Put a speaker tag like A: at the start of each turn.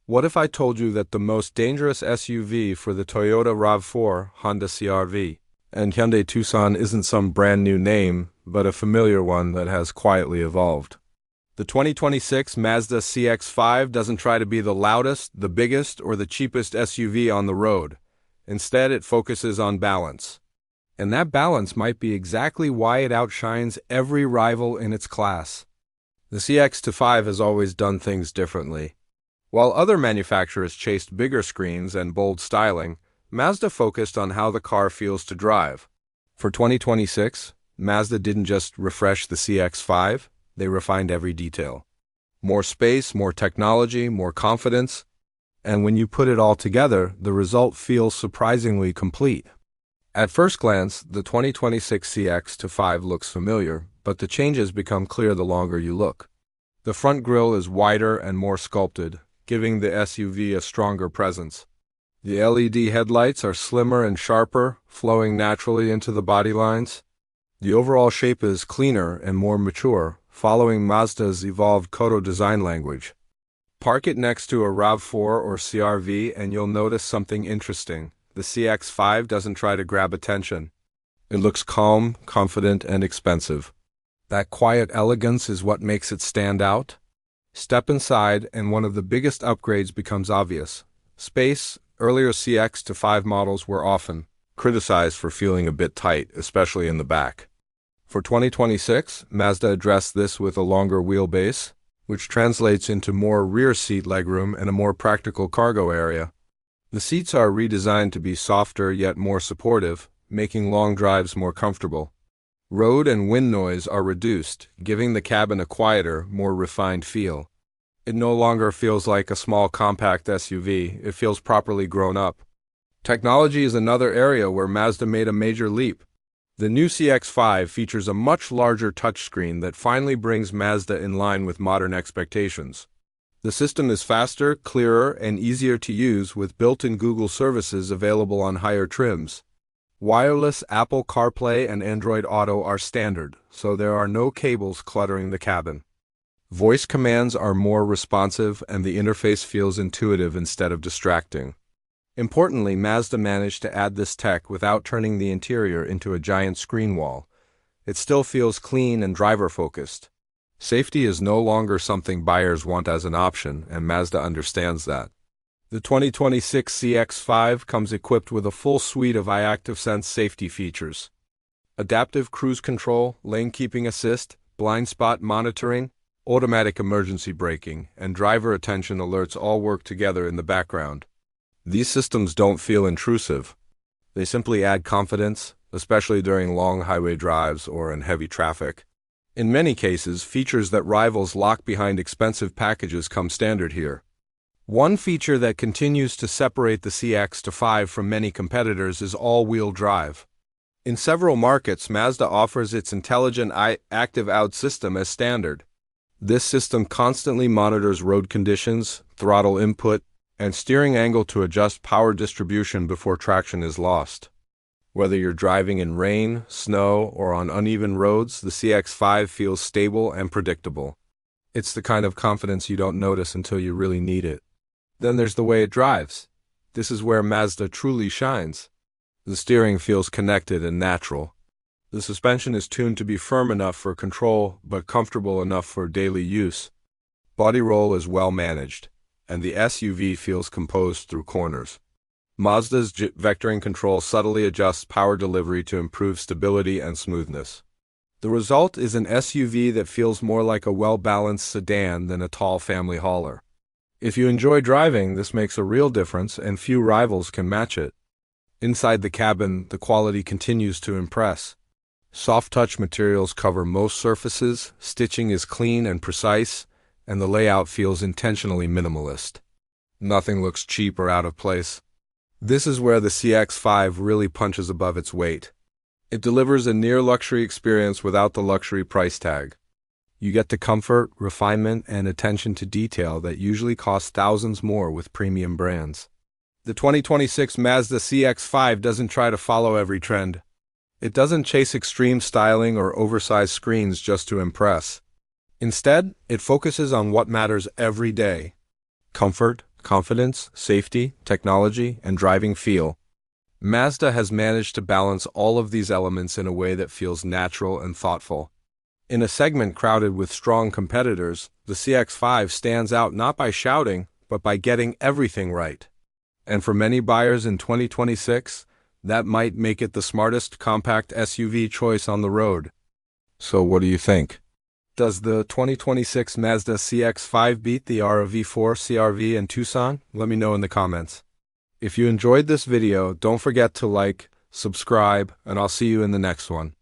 A: What if I told you that the most dangerous SUV for the Toyota RAV4, Honda CR-V, and Hyundai Tucson isn't some brand new name, but a familiar one that has quietly evolved? The 2026 Mazda CX-5 doesn't try to be the loudest, the biggest, or the cheapest SUV on the road. Instead, it focuses on balance. And that balance might be exactly why it outshines every rival in its class. The CX-5 has always done things differently. While other manufacturers chased bigger screens and bold styling, Mazda focused on how the car feels to drive. For 2026, Mazda didn't just refresh the CX-5, they refined every detail. More space, more technology, more confidence, and when you put it all together, the result feels surprisingly complete. At first glance, the 2026 CX-5 looks familiar, but the changes become clear the longer you look. The front grille is wider and more sculpted, giving the SUV a stronger presence. The LED headlights are slimmer and sharper, flowing naturally into the body lines. The overall shape is cleaner and more mature, following Mazda's evolved Kodo design language. Park it next to a RAV4 or CR-V and you'll notice something interesting. The CX-5 doesn't try to grab attention. It looks calm, confident, and expensive. That quiet elegance is what makes it stand out. Step inside, and one of the biggest upgrades becomes obvious. Space. Earlier CX-5 models were often criticized for feeling a bit tight, especially in the back. For 2026, Mazda addressed this with a longer wheelbase, which translates into more rear seat legroom and a more practical cargo area. The seats are redesigned to be softer yet more supportive, making long drives more comfortable. Road and wind noise are reduced, giving the cabin a quieter, more refined feel. It no longer feels like a small compact SUV, it feels properly grown up. Technology is another area where Mazda made a major leap. The new CX-5 features a much larger touchscreen that finally brings Mazda in line with modern expectations. The system is faster, clearer, and easier to use with built-in Google services available on higher trims. Wireless Apple CarPlay and Android Auto are standard, so there are no cables cluttering the cabin. Voice commands are more responsive and the interface feels intuitive instead of distracting. Importantly, Mazda managed to add this tech without turning the interior into a giant screen wall. It still feels clean and driver-focused. Safety is no longer something buyers want as an option, and Mazda understands that. The 2026 CX-5 comes equipped with a full suite of iActiveSense safety features. Adaptive cruise control, lane keeping assist, blind spot monitoring, automatic emergency braking, and driver attention alerts all work together in the background. These systems don't feel intrusive. They simply add confidence, especially during long highway drives or in heavy traffic. In many cases, features that rivals lock behind expensive packages come standard here. One feature that continues to separate the CX-5 from many competitors is all-wheel drive. In several markets, Mazda offers its intelligent Active Out system as standard. This system constantly monitors road conditions, throttle input, and steering angle to adjust power distribution before traction is lost. Whether you're driving in rain, snow, or on uneven roads, the CX-5 feels stable and predictable. It's the kind of confidence you don't notice until you really need it. Then there's the way it drives. This is where Mazda truly shines. The steering feels connected and natural. The suspension is tuned to be firm enough for control, but comfortable enough for daily use. Body roll is well managed, and the SUV feels composed through corners. Mazda's vectoring control subtly adjusts power delivery to improve stability and smoothness. The result is an SUV that feels more like a well-balanced sedan than a tall family hauler. If you enjoy driving, this makes a real difference, and few rivals can match it. Inside the cabin, the quality continues to impress. Soft-touch materials cover most surfaces, stitching is clean and precise, and the layout feels intentionally minimalist. Nothing looks cheap or out of place. This is where the CX-5 really punches above its weight. It delivers a near-luxury experience without the luxury price tag. You get the comfort, refinement, and attention to detail that usually cost thousands more with premium brands. The 2026 Mazda CX-5 doesn't try to follow every trend. It doesn't chase extreme styling or oversized screens just to impress. Instead, it focuses on what matters every day: comfort, confidence, safety, technology, and driving feel. Mazda has managed to balance all of these elements in a way that feels natural and thoughtful. In a segment crowded with strong competitors, the CX-5 stands out not by shouting, but by getting everything right. And for many buyers in 2026, that might make it the smartest compact SUV choice on the road. So what do you think? Does the 2026 Mazda CX-5 beat the RAV4, CR-V, and Tucson? Let me know in the comments. If you enjoyed this video, don't forget to like, subscribe, and I'll see you in the next one.